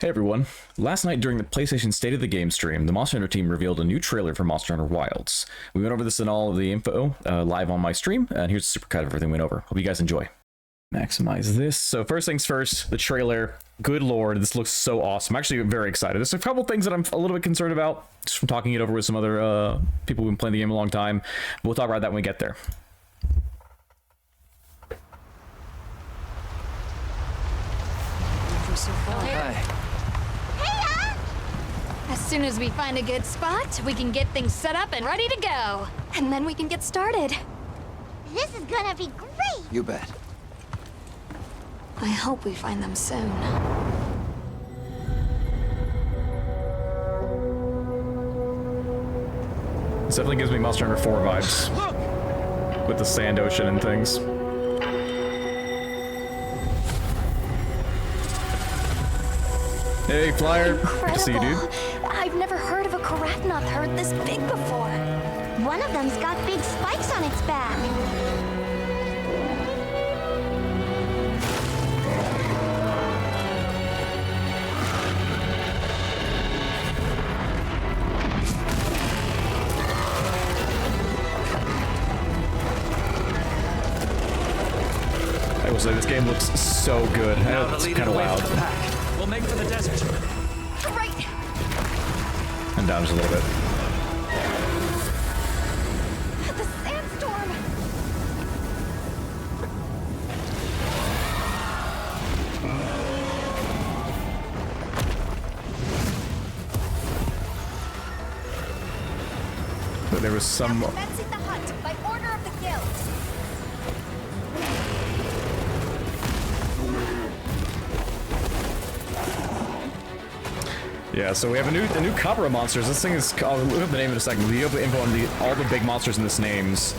Hey everyone, last night during the PlayStation State of the Game stream, the Monster Hunter team revealed a new trailer for Monster Hunter Wilds. We went over this and all of the info live on my stream, and here's a supercut of everything we went over. Hope you guys enjoy. Maximize this. So first things first, the trailer. Good lord, this looks so awesome. I'm actually very excited. There's a couple things that I'm a little bit concerned about, just from talking it over with some other people who've been playing the game a long time. We'll talk about that when we get there. Hi. As soon as we find a good spot, we can get things set up and ready to go. And then we can get started. This is gonna be great! You bet. I hope we find them soon. This definitely gives me Monster Hunter 4 vibes. With the sand ocean and things. Hey, Flyer. Incredible. Good to see you, dude. I've never heard of a Karatnoth herd this big before. One of them's got big spikes on its back. I will say this game looks so good. I know it's kind of loud. We'll make for the desert. Right. And down just a little bit. The sandstorm. But there was some. Commencing the hunt by order of the guild. Yeah, so we have a new Cobra monsters. This thing is called, look up the name in a second. We have info on all the big monsters in this names.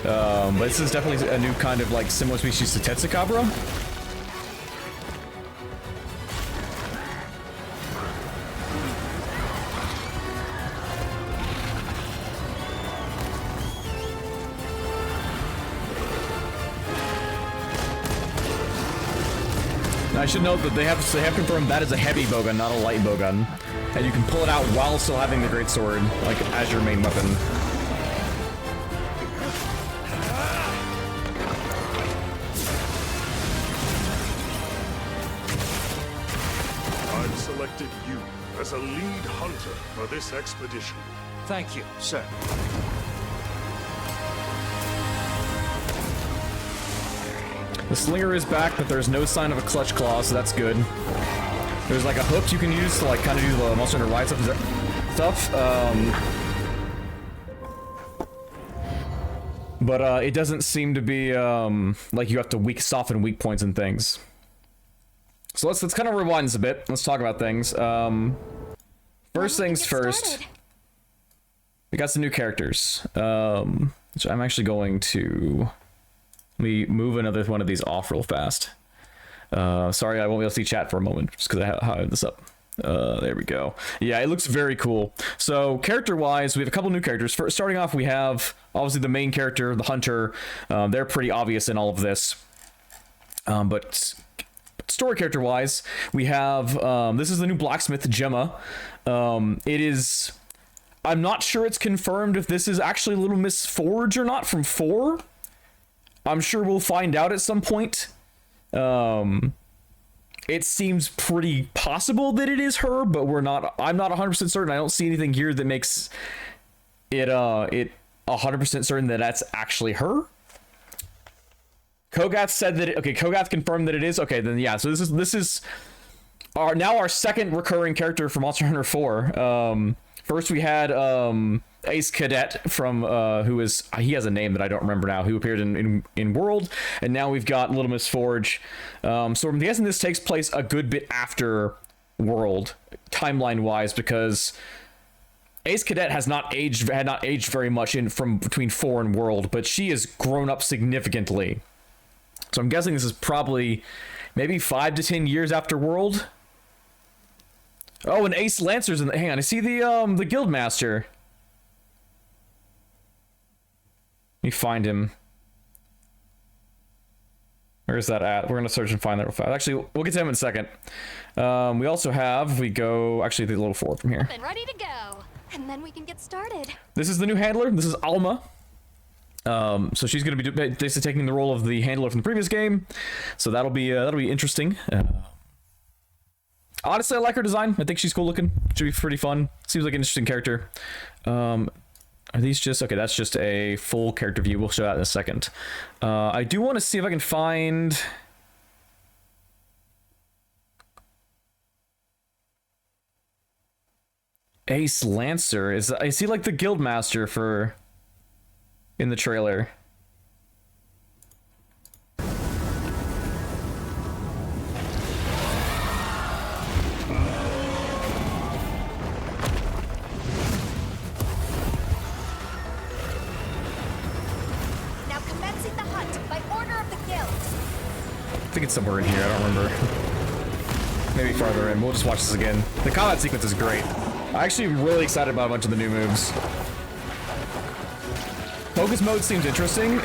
But this is definitely a new kind of like similar species to Tetsukabra. Now, I should note that they have confirmed that is a heavy bowgun, not a light bowgun, and you can pull it out while still having the great sword, like as your main weapon. I've selected you as a lead hunter for this expedition. Thank you, sir. The slinger is back, but there's no sign of a clutch claw, so that's good. There's like a hook you can use to like kind of do the Monster Hunter Ride stuff. But it doesn't seem to be like you have to soften weak points and things. So let's kind of rewind this a bit. Let's talk about things. First things first. We got some new characters. Which I'm actually going to. Let me move another one of these off real fast. Sorry, I won't be able to see chat for a moment, just because I have this up. There we go. Yeah, it looks very cool. So, character-wise, we have a couple new characters. First, starting off, we have, obviously, the main character, the Hunter. They're pretty obvious in all of this. But story character-wise, we have, this is the new Blacksmith, Gemma. It is... I'm not sure it's confirmed if this is actually Little Miss Forge or not from 4. I'm sure we'll find out at some point. It seems pretty possible that it is her, but I'm not 100% certain. I don't see anything here that makes it 100% certain that that's actually her. Kogath said that Kogath confirmed that it is. Okay, then yeah, so this is our second recurring character from Monster Hunter 4. First we had Ace Cadet from he has a name that I don't remember now, who appeared in World, and now we've got Little Miss Forge. So I'm guessing this takes place a good bit after World, timeline wise, because Ace Cadet had not aged very much from between 4 and World, but she has grown up significantly. So I'm guessing this is probably maybe 5 to 10 years after World. Oh, and Ace Lancer's in the... Hang on, I see the Guildmaster. Let me find him. Where is that at? We're gonna search and find that real fast. Actually, we'll get to him in a second. We also have, we go, actually, the little forward from here. And ready to go. And then we can get started. This is the new handler. This is Alma. So she's gonna be basically taking the role of the handler from the previous game. So that'll be interesting. Honestly, I like her design. I think she's cool looking. Should be pretty fun. Seems like an interesting character. Are these just... Okay, that's just a full character view. We'll show that in a second. I do want to see if I can find... Ace Lancer. Is he like the guild master for... in the trailer? Now commencing the hunt by order of the guild. I think it's somewhere in here, I don't remember. Maybe farther in. We'll just watch this again. The combat sequence is great. I actually am really excited about a bunch of the new moves. Focus mode seems interesting.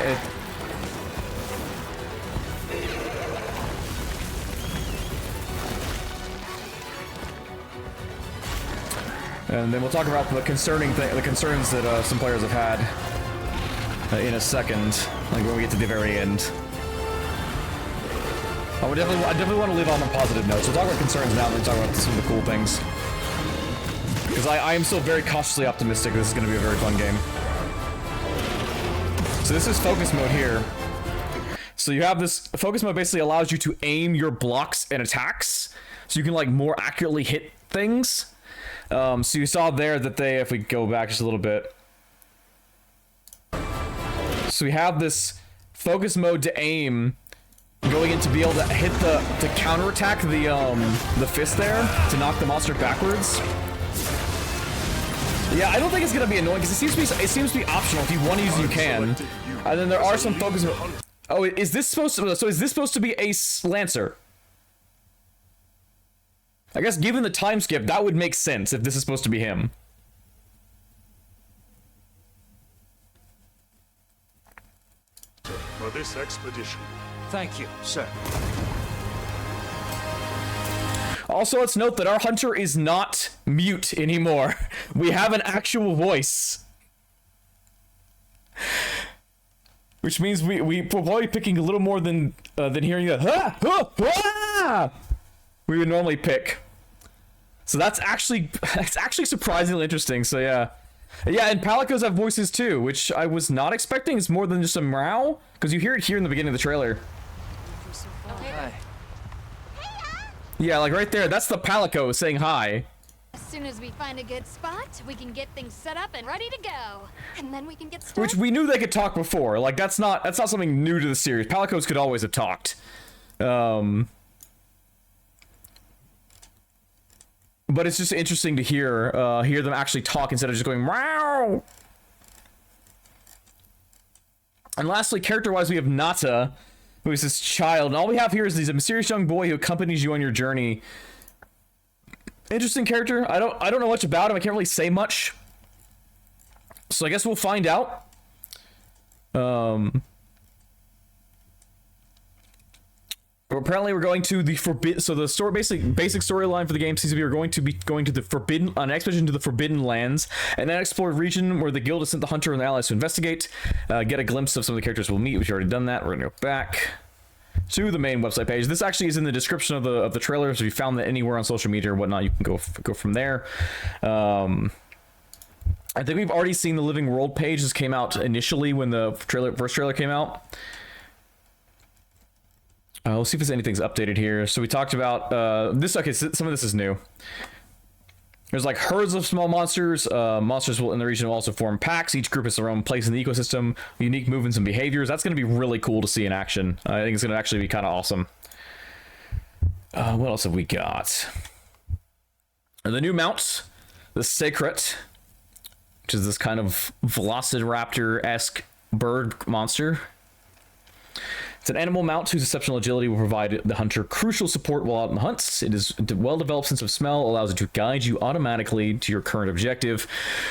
And then we'll talk about the concerns that some players have had in a second, like when we get to the very end. I definitely want to leave on a positive note. So we'll talk about concerns now, and then talk about some of the cool things. Because I am still very cautiously optimistic this is going to be a very fun game. So this is focus mode here. So you have this focus mode basically allows you to aim your blocks and attacks, so you can like more accurately hit things. So you saw there that they, if we go back just a little bit, so we have this focus mode to aim, going in to be able to hit to counterattack the fist there to knock the monster backwards. Yeah, I don't think it's gonna be annoying because it seems to be optional. If you want to use it, you can. And then there are some focus. Oh, is this supposed to? So is this supposed to be Ace Lancer? I guess given the time skip, that would make sense if this is supposed to be him. For this expedition. Thank you, sir. Also, let's note that our hunter is not mute anymore. We have an actual voice. Which means we're probably picking a little more than hearing the ha, ha, ha, we would normally pick. So that's actually surprisingly interesting. So yeah. Yeah, and palicos have voices too, which I was not expecting. It's more than just a meow, because you hear it here in the beginning of the trailer. Hi. Yeah, like right there, that's the palico saying hi. As soon as we find a good spot, we can get things set up and ready to go. And then we can get started. Which we knew they could talk before. Like that's not something new to the series. Palicos could always have talked. But it's just interesting to hear them actually talk instead of just going meow. And lastly, character-wise, we have Nata, who is this child, and all we have here is he's a mysterious young boy who accompanies you on your journey. Interesting character. I don't know much about him. I can't really say much. So I guess we'll find out. Apparently we're going to the so the story, basic storyline for the game seems to be we're going to the an expedition to the Forbidden Lands, an unexplored region where the guild has sent the hunter and the allies to investigate, get a glimpse of some of the characters we'll meet. We've already done that. We're gonna go back to the main website page. This actually is in the description of the trailer, so if you found that anywhere on social media or whatnot, you can go from there. I think we've already seen the Living World page. This came out initially when the first trailer came out. We'll see if there's anything's updated here. So we talked about this. Okay, so some of this is new. There's like herds of small monsters. Monsters in the region will also form packs. Each group has their own place in the ecosystem, unique movements and behaviors. That's going to be really cool to see in action. I think it's going to actually be kind of awesome. What else have we got? The new mounts, the Sacred, which is this kind of Velociraptor-esque bird monster. It's an animal mount whose exceptional agility will provide the hunter crucial support while out in the hunts. It is a well-developed sense of smell, allows it to guide you automatically to your current objective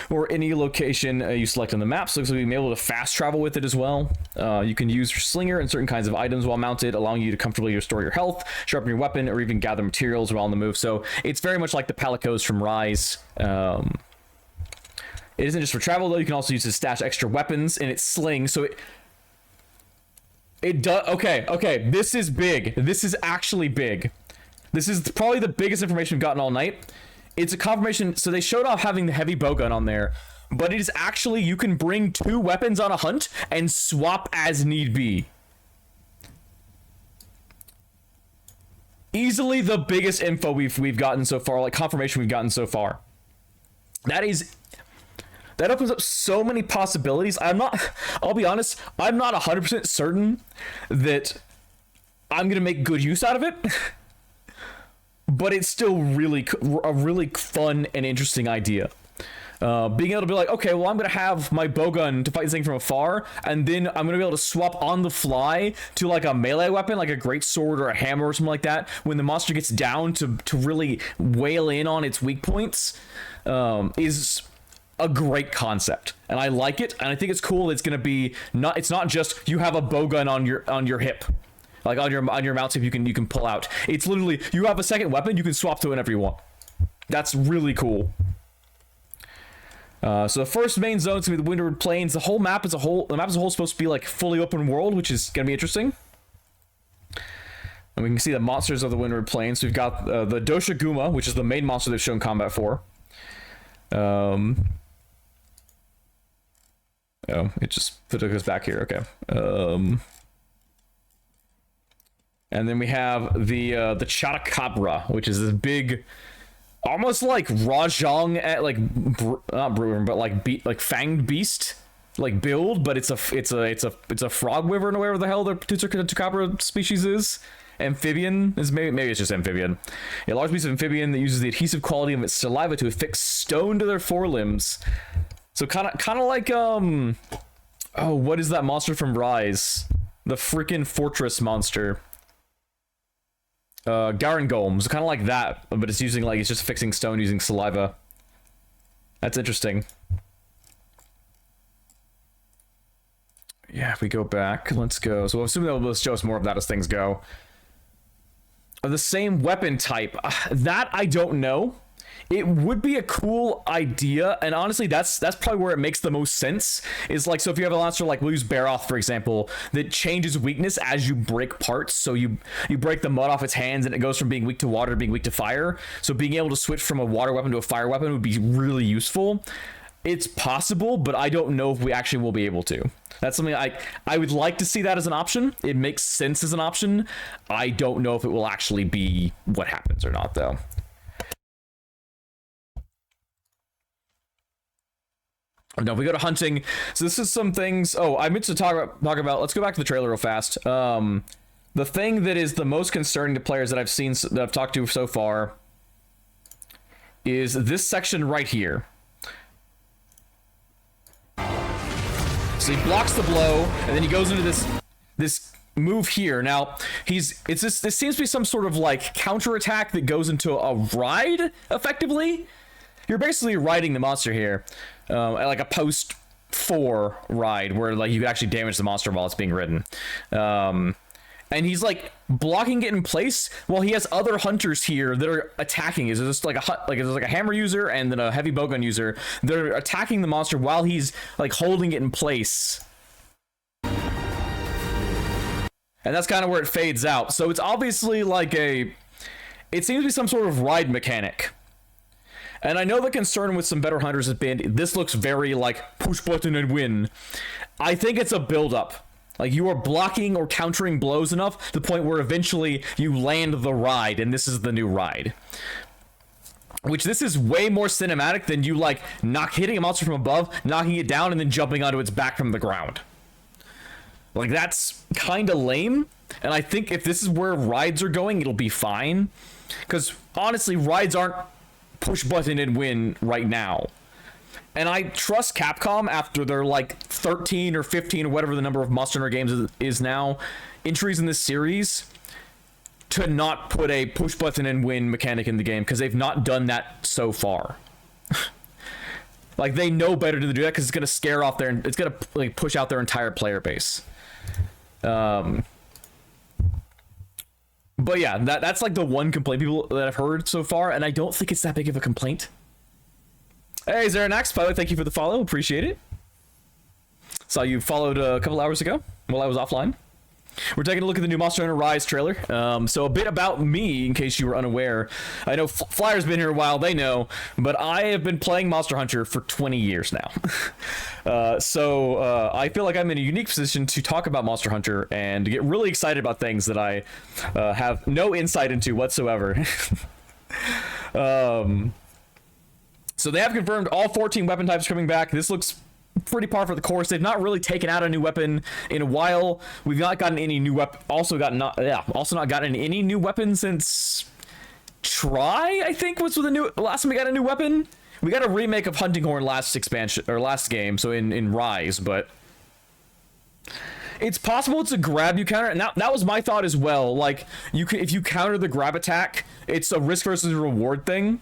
or any location you select on the map. So you'll be able to fast travel with it as well. You can use your slinger and certain kinds of items while mounted, allowing you to comfortably restore your health, sharpen your weapon, or even gather materials while on the move. So it's very much like the Palicos from Rise. It isn't just for travel, though. You can also use it to stash extra weapons in its sling. So it does. Okay. This is big. This is actually big. This is probably the biggest information we've gotten all night. It's a confirmation. So they showed off having the heavy bowgun on there, but it is actually, you can bring 2 weapons on a hunt and swap as need be. Easily the biggest info we've gotten so far, like confirmation we've gotten so far. That opens up so many possibilities. I'll be honest, I'm not 100% certain that I'm going to make good use out of it. But it's still a really fun and interesting idea. Being able to be like, okay, well, I'm going to have my bowgun to fight this thing from afar, and then I'm going to be able to swap on the fly to like a melee weapon, like a great sword or a hammer or something like that, when the monster gets down to really wail in on its weak points, is a great concept, and I like it, and I think it's cool. It's gonna be it's not just you have a bowgun on your hip, like on your mount tip you can pull out. It's literally you have a second weapon you can swap to whenever you want. That's really cool. So the first main zone is gonna be the Windward Plains. The map as a whole is supposed to be like fully open world, which is gonna be interesting. And we can see the monsters of the Windward Plains. So we've got the Doshaguma, which is the main monster they've shown combat for. Oh, it just took us back here. Okay. And then we have the Chotacabra, which is this big, almost like Rajang at not Bruin, but like fanged beast like build, but it's a frog wyvern or whatever the hell the Chotacabra species is. Amphibian is maybe it's just amphibian. A large piece of amphibian that uses the adhesive quality of its saliva to affix stone to their forelimbs. So kind of like oh, what is that monster from Rise? The freaking fortress monster. Garangolm. So kind of like that, but it's just fixing stone using saliva. That's interesting. Yeah, if we go back, let's go. So assuming they'll show us more of that as things go. The same weapon type, that I don't know. It would be a cool idea, and honestly, that's probably where it makes the most sense. Is like, so if you have a monster like, we'll use Baroth for example, that changes weakness as you break parts. So you break the mud off its hands, and it goes from being weak to water to being weak to fire. So being able to switch from a water weapon to a fire weapon would be really useful. It's possible, but I don't know if we actually will be able to. That's something I would like to see that as an option. It makes sense as an option. I don't know if it will actually be what happens or not, though. Now, if we go to hunting, so this is some things. Oh, I meant to talk about. Let's go back to the trailer real fast. The thing that is the most concerning to players that I've seen, that I've talked to so far, is this section right here. So he blocks the blow, and then he goes into this move here. Now this seems to be some sort of like counterattack that goes into a ride. Effectively, you're basically riding the monster here, at like a post 4 ride where like you can actually damage the monster while it's being ridden. And he's like blocking it in place while he has other hunters here that are attacking. Is just like there's like a hammer user and then a heavy bowgun user. They're attacking the monster while he's like holding it in place. And that's kind of where it fades out. So it's obviously like it seems to be some sort of ride mechanic. And I know the concern with some better hunters has been, this looks very like push button and win. I think it's a build-up. Like, you are blocking or countering blows enough to the point where eventually you land the ride, and this is the new ride. Which, this is way more cinematic than you, like, hitting a monster from above, knocking it down, and then jumping onto its back from the ground. Like, that's kind of lame, and I think if this is where rides are going, it'll be fine. Because, honestly, rides aren't push button and win right now. And I trust Capcom after their like 13 or 15 or whatever the number of Monster Hunter games is now, entries in this series, to not put a push button and win mechanic in the game, because they've not done that so far. Like, they know better to do that because it's going to scare off it's going to like push out their entire player base. But yeah, that's like the one complaint people that I've heard so far, and I don't think it's that big of a complaint. Hey, Zeranax, by the way, thank you for the follow. Appreciate it. Saw you followed a couple hours ago while I was offline. We're taking a look at the new Monster Hunter Rise trailer. So a bit about me, in case you were unaware. I know Flyer's been here a while, they know, but I have been playing Monster Hunter for 20 years now. So I feel like I'm in a unique position to talk about Monster Hunter and to get really excited about things that I have no insight into whatsoever. So they have confirmed all 14 weapon types coming back. This looks pretty par for the course. They've not really taken out a new weapon in a while. We've not gotten any new weapon. Also not gotten any new weapon since Try, I think, was the last time we got a new weapon. We got a remake of Hunting Horn last expansion or last game, so in Rise, but it's possible it's a grab you counter, and that was my thought as well. Like, if you counter the grab attack, it's a risk versus reward thing.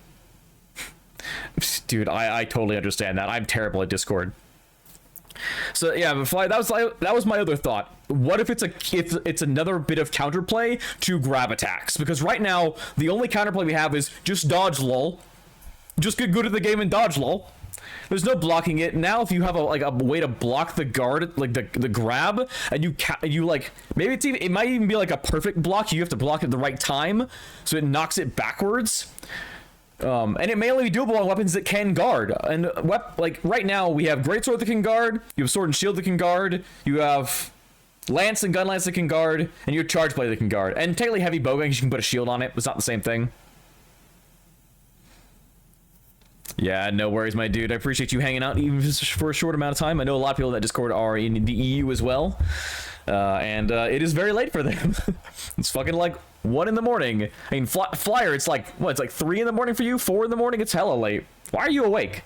Dude, I totally understand that. I'm terrible at Discord. So yeah, but that was my other thought. What if it's another bit of counterplay to grab attacks? Because right now the only counterplay we have is just dodge, lol. Just get good at the game and dodge, lol. There's no blocking it. Now if you have a way to block the guard, like the grab, and you like, maybe it might even be like a perfect block. You have to block it at the right time so it knocks it backwards. And it may only be doable on weapons that can guard. And like right now, we have Greatsword that can guard. You have Sword and Shield that can guard. You have Lance and Gun Lance that can guard, and you have Charge Blade that can guard. And technically, Heavy Bowgun, you can put a shield on it. It's not the same thing. Yeah, no worries, my dude. I appreciate you hanging out even for a short amount of time. I know a lot of people in that Discord are in the EU as well. And it is very late for them. It's fucking like 1 in the morning. I mean, Flyer, it's like, what? It's like 3 in the morning for you? 4 in the morning? It's hella late. Why are you awake?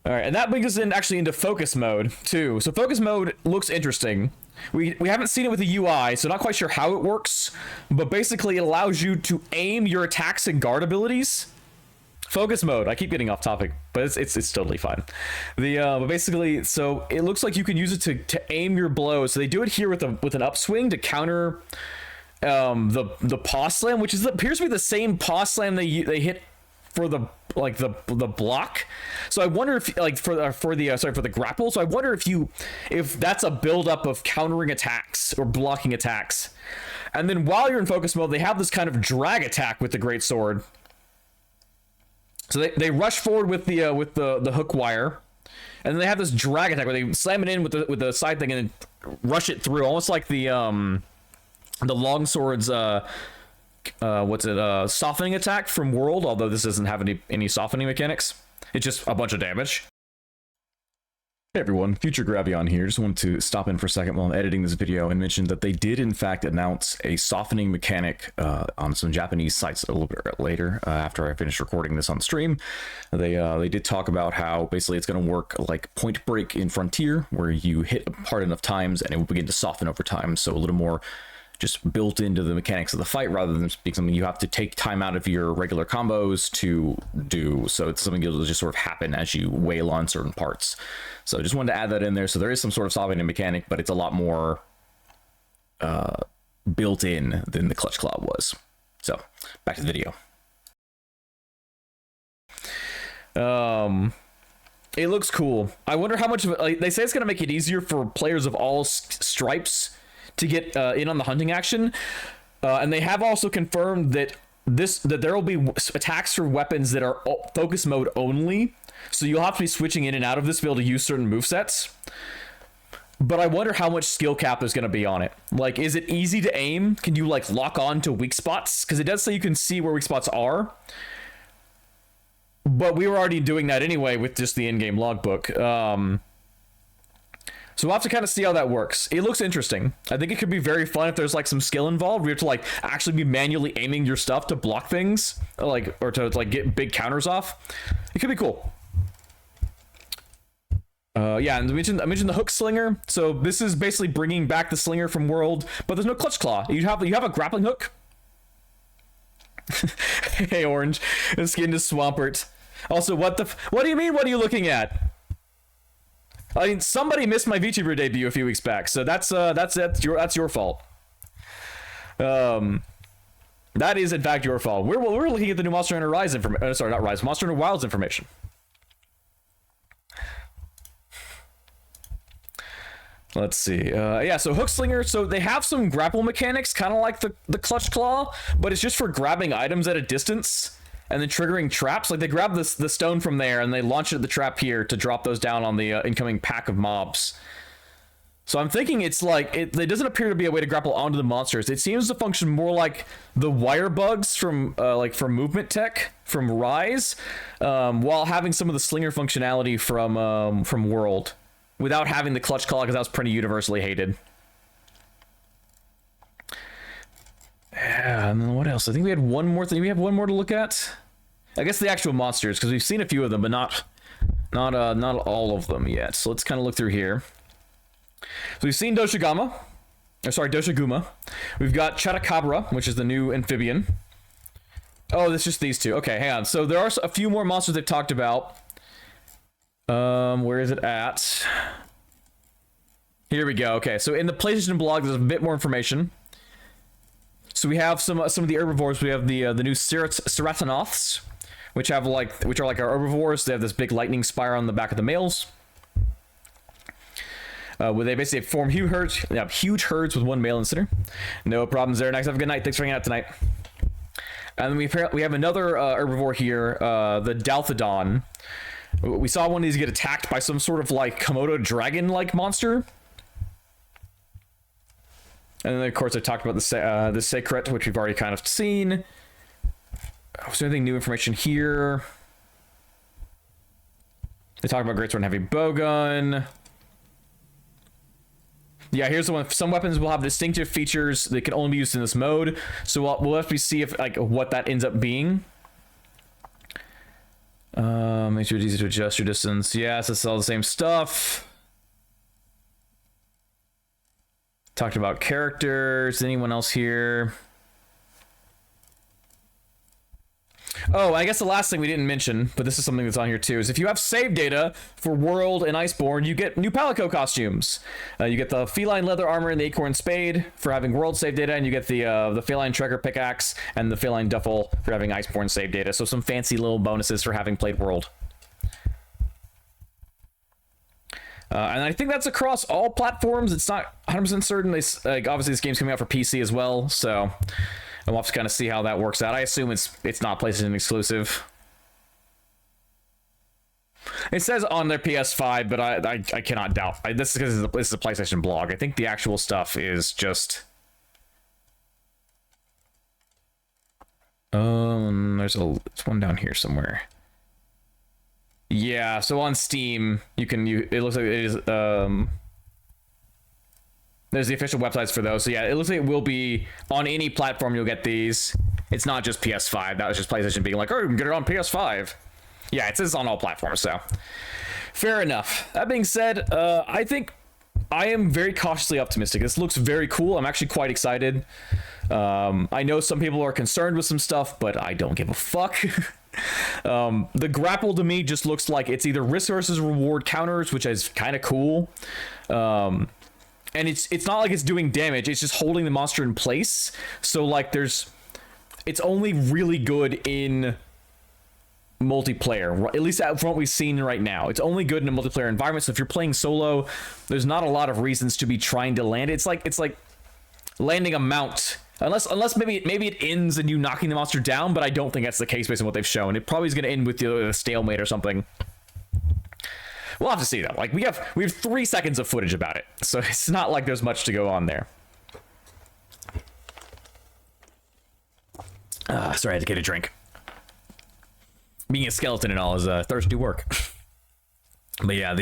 All right, and that brings us into focus mode too. So focus mode looks interesting. We haven't seen it with the UI, so not quite sure how it works, but basically it allows you to aim your attacks and guard abilities. Focus mode. I keep getting off topic, but it's totally fine. But basically, so it looks like you can use it to aim your blows. So they do it here with an upswing to counter the paw slam, which appears to be the same paw slam they hit for the block. So I wonder if for the grapple. So I wonder if that's a buildup of countering attacks or blocking attacks. And then while you're in focus mode, they have this kind of drag attack with the great sword. So they rush forward with the hook wire, and then they have this drag attack where they slam it in with the side thing and then rush it through, almost like the longsword's softening attack from World. Although this doesn't have any softening mechanics, it's just a bunch of damage. Hey everyone, Future Gravion here. Just wanted to stop in for a second while I'm editing this video and mention that they did in fact announce a softening mechanic on some Japanese sites a little bit later after I finished recording this on stream. They did talk about how basically it's going to work like Point Break in Frontier, where you hit hard enough times and it will begin to soften over time. So a little more just built into the mechanics of the fight rather than being something you have to take time out of your regular combos to do. So it's something that will just sort of happen as you wail on certain parts. So I just wanted to add that in there. So there is some sort of softening mechanic, but it's a lot more built in than the Clutch Claw was. So back to the video. It looks cool. I wonder how much of it, they say it's going to make it easier for players of all stripes to get in on the hunting action, and they have also confirmed that there will be attacks for weapons that are focus mode only, so you'll have to be switching in and out of this to be able to use certain movesets. But I wonder how much skill cap is going to be on it. Like, is it easy to aim? Can you like lock on to weak spots? Because it does say you can see where weak spots are, but we were already doing that anyway with just the in-game logbook. So we'll have to kind of see how that works. It looks interesting. I think it could be very fun if there's like some skill involved. We have to like actually be manually aiming your stuff to block things, like, or to like get big counters off. It could be cool. Yeah, and I mentioned the hook slinger. So this is basically bringing back the slinger from World, but there's no clutch claw. You have a grappling hook. Hey, Orange, the skin to Swampert. Also, what do you mean? What are you looking at? I mean, somebody missed my VTuber debut a few weeks back, so that's your fault. That is in fact your fault. We're looking at the new Monster Hunter Rise information. Sorry, not Rise. Monster Hunter Wilds information. Let's see. Yeah, so Hook Slinger. So they have some grapple mechanics, kind of like the Clutch Claw, but it's just for grabbing items at a distance and then triggering traps. Like they grab the stone from there and they launch it at the trap here to drop those down on the incoming pack of mobs. So I'm thinking it's like it doesn't appear to be a way to grapple onto the monsters. It seems to function more like the wire bugs from from movement tech from Rise, while having some of the slinger functionality from World, without having the clutch claw because that was pretty universally hated. Yeah, and then what else? I think we had one more thing. We have one more to look at. I guess the actual monsters, because we've seen a few of them, but not all of them yet. So let's kind of look through here. So we've seen Doshiguma. We've got Chattacabra, which is the new amphibian. Oh, it's just these two. Okay, hang on. So there are a few more monsters they've talked about. Where is it at? Here we go. Okay, so in the PlayStation blog, there's a bit more information. So we have some of the herbivores. We have the new Ceratinoths, which are like our herbivores. They have this big lightning spire on the back of the males. Where they basically form huge herds. They have huge herds with one male in the center. No problems there. Next, have a good night. Thanks for hanging out tonight. And then we have another herbivore here, the Dalthodon. We saw one of these get attacked by some sort of like Komodo dragon-like monster. And then, of course, I talked about the Secret, which we've already kind of seen. Was there anything new information here? They talk about Greatsword and Heavy Bowgun. Yeah, here's the one. Some weapons will have distinctive features that can only be used in this mode. So we'll have to see if what that ends up being. Make sure it's easy to adjust your distance. Yes, it's all the same stuff. Talked about characters. Anyone else here? Oh, I guess the last thing we didn't mention, but this is something that's on here too, is if you have save data for World and Iceborne, you get new Palico costumes. You get the feline leather armor and the acorn spade for having World save data, and you get the feline trekker pickaxe and the feline duffel for having Iceborne save data. So some fancy little bonuses for having played World. And I think that's across all platforms. It's not 100% certain. Obviously, this game's coming out for PC as well, so we'll have to kind of see how that works out. I assume it's not PlayStation exclusive. It says on their PS5, but I cannot doubt. This is because this is a PlayStation blog. I think the actual stuff is just... there's one down here somewhere. Yeah, so on Steam, it looks like it is, there's the official websites for those. So yeah, it looks like it will be on any platform you'll get these. It's not just PS5. That was just PlayStation being like, oh, you can get it on PS5. Yeah, it says on all platforms, so. Fair enough. That being said, I think I am very cautiously optimistic. This looks very cool. I'm actually quite excited. I know some people are concerned with some stuff, but I don't give a fuck. The grapple to me just looks like it's either risk versus reward counters, which is kind of cool. And it's not like it's doing damage, it's just holding the monster in place. So like it's only really good in multiplayer, at least from what we've seen right now. It's only good in a multiplayer environment. So if you're playing solo, there's not a lot of reasons to be trying to land it. It's like landing a mount. Unless maybe it ends in you knocking the monster down, but I don't think that's the case based on what they've shown. It probably is going to end with a stalemate or something. We'll have to see though. Like we have 3 seconds of footage about it, so it's not like there's much to go on there. Sorry, I had to get a drink. Being a skeleton and all is thirsty work. But yeah,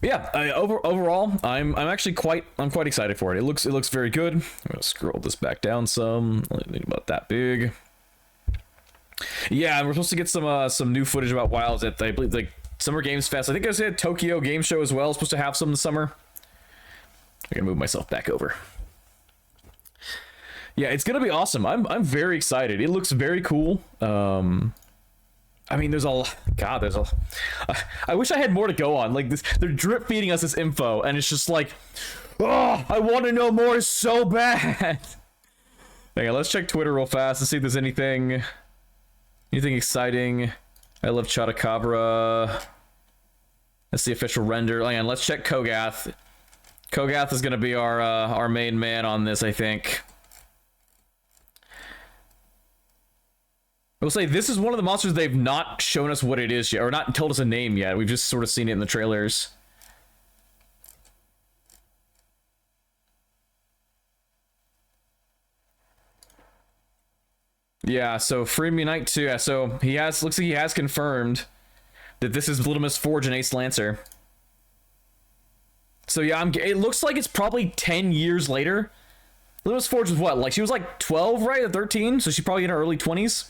Yeah, overall, I'm actually quite excited for it. It looks very good. I'm gonna scroll this back down some. I don't think about that big. Yeah, we're supposed to get some new footage about Wilds at, I believe, like Summer Games Fest. I think I said Tokyo Game Show as well. Supposed to have some this summer. I'm gonna move myself back over. Yeah, it's gonna be awesome. I'm very excited. It looks very cool. I mean, there's a I wish I had more to go on. Like this, they're drip feeding us this info, and it's just like, oh, I want to know more so bad. Hang on, let's check Twitter real fast to see if there's anything exciting. I love Chotacabra. That's the official render. Hang on, let's check Kogath. Kogath is gonna be our main man on this, I think. I will say, this is one of the monsters they've not shown us what it is yet, or not told us a name yet. We've just sort of seen it in the trailers. Yeah, so Free Me Knight 2, so looks like he has confirmed that this is Little Miss Forge and Ace Lancer. So yeah, it looks like it's probably 10 years later. Little Miss Forge was what, like, she was like 12, right, or 13? So she's probably in her early 20s.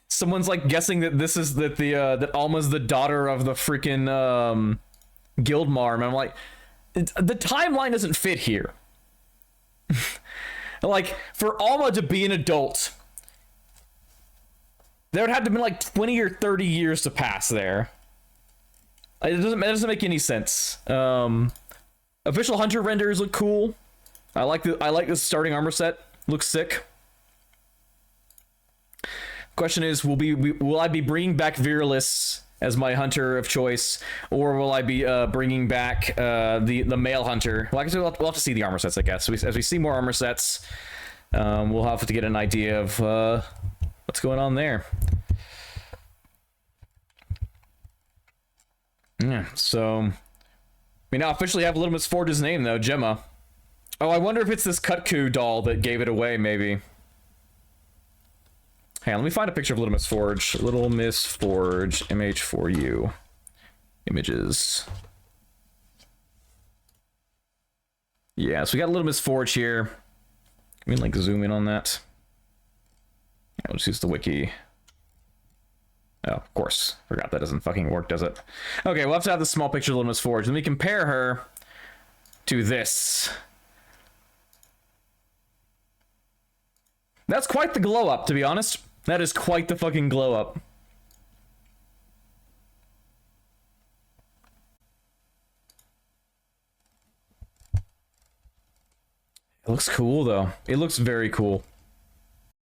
Someone's like guessing that this is that Alma's the daughter of the freaking Guildmarm, and I'm like, the timeline doesn't fit here. Like, for Alma to be an adult, there would have to be like 20 or 30 years to pass there. It doesn't make any sense. Official Hunter renders look cool. I like the starting armor set. Looks sick. Question is, will I be bringing back Virilis as my hunter of choice, or will I be bringing back the male hunter? Well, I guess we'll have to see the armor sets, I guess. As we see more armor sets, we'll have to get an idea of what's going on there. Yeah, so we now officially have Little Miss Forge's name, though, Gemma. Oh, I wonder if it's this Kutku doll that gave it away, maybe. Hang on, let me find a picture of Little Miss Forge. Little Miss Forge, MH4U. Images. Yeah, so we got Little Miss Forge here. Can we, like, zoom in on that? Yeah, we'll just use the wiki. Oh, of course. Forgot that doesn't fucking work, does it? Okay, we'll have to have this small picture of Little Miss Forge. Let me compare her to this. That's quite the glow up, to be honest. That is quite the fucking glow up. It looks cool, though. It looks very cool.